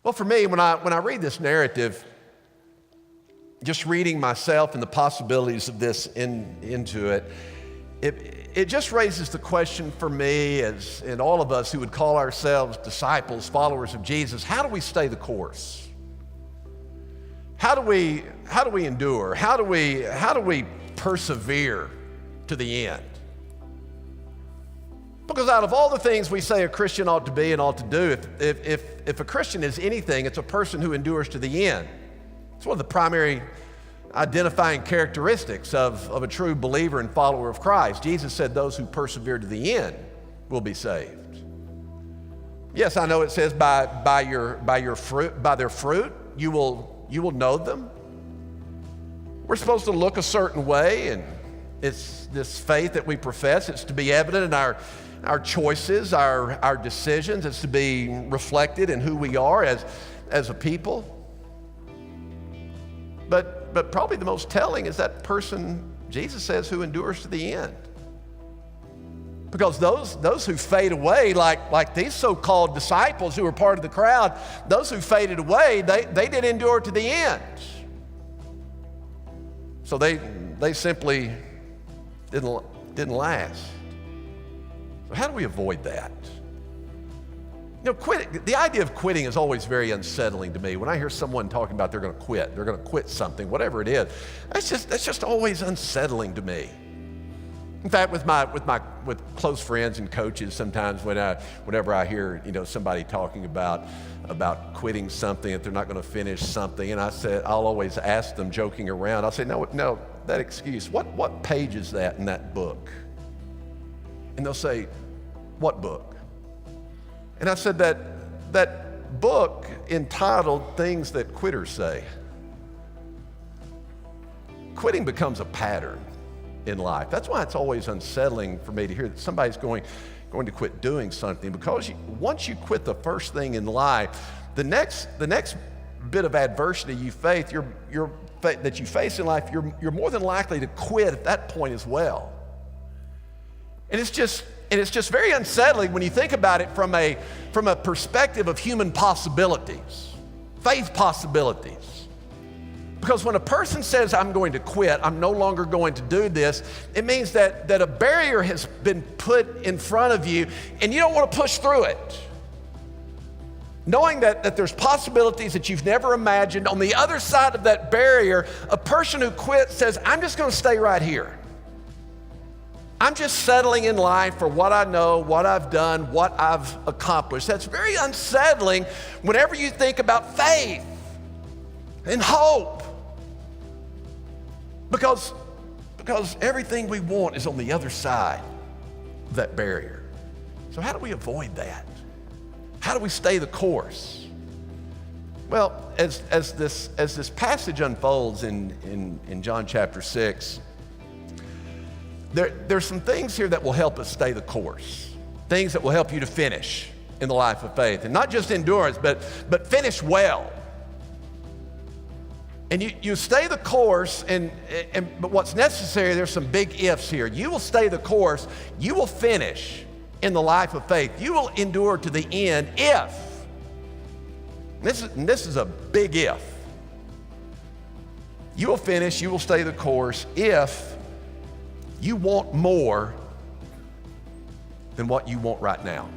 Well, for me, when I read this narrative, just reading myself and the possibilities of this into it, it just raises the question for me and all of us who would call ourselves disciples, followers of Jesus, how do we stay the course? How do we endure? How do we persevere to the end? Because out of all the things we say a Christian ought to be and ought to do, if a Christian is anything, it's a person who endures to the end. It's one of the primary identifying characteristics of a true believer and follower of Christ. Jesus said those who persevere to the end will be saved. Yes, I know it says by their fruit you will know them. We're supposed to look a certain way, and it's this faith that we profess. It's to be evident in our choices, our decisions. It's to be reflected in who we are as a people. But probably the most telling is that person, Jesus says, who endures to the end. Because those who fade away, like these so-called disciples who were part of the crowd, those who faded away, they did endure to the end. So they simply didn't last. So how do we avoid that? The idea of quitting is always very unsettling to me. When I hear someone talking about they're going to quit something, whatever it is, that's just always unsettling to me. In fact, with close friends and coaches, sometimes whenever I hear somebody talking about quitting something, that they're not going to finish something, and I'll always ask them, joking around, I'll say, no, that excuse, what page is that in that book? And they'll say, what book? And I said, that book entitled Things That Quitters Say. Quitting becomes a pattern in life. That's why it's always unsettling for me to hear that somebody's going to quit doing something, because once you quit the first thing in life, the next bit of adversity you face, that you face in life, you're more than likely to quit at that point as well. And it's just very unsettling when you think about it from a perspective of human possibilities, faith possibilities. Because when a person says, I'm going to quit, I'm no longer going to do this, it means that a barrier has been put in front of you and you don't want to push through it. Knowing that there's possibilities that you've never imagined, on the other side of that barrier, a person who quits says, I'm just going to stay right here. I'm just settling in life for what I know, what I've done, what I've accomplished. That's very unsettling whenever you think about faith and hope. Because everything we want is on the other side of that barrier. So how do we avoid that? How do we stay the course? Well, as this passage unfolds in John chapter 6, There's some things here that will help us stay the course, things that will help you to finish in the life of faith, and not just endurance, but finish well. And you stay the course, but what's necessary, there's some big ifs here. You will stay the course, you will finish in the life of faith. You will endure to the end if, this is a big if, you will finish, you will stay the course if you want more than what you want right now.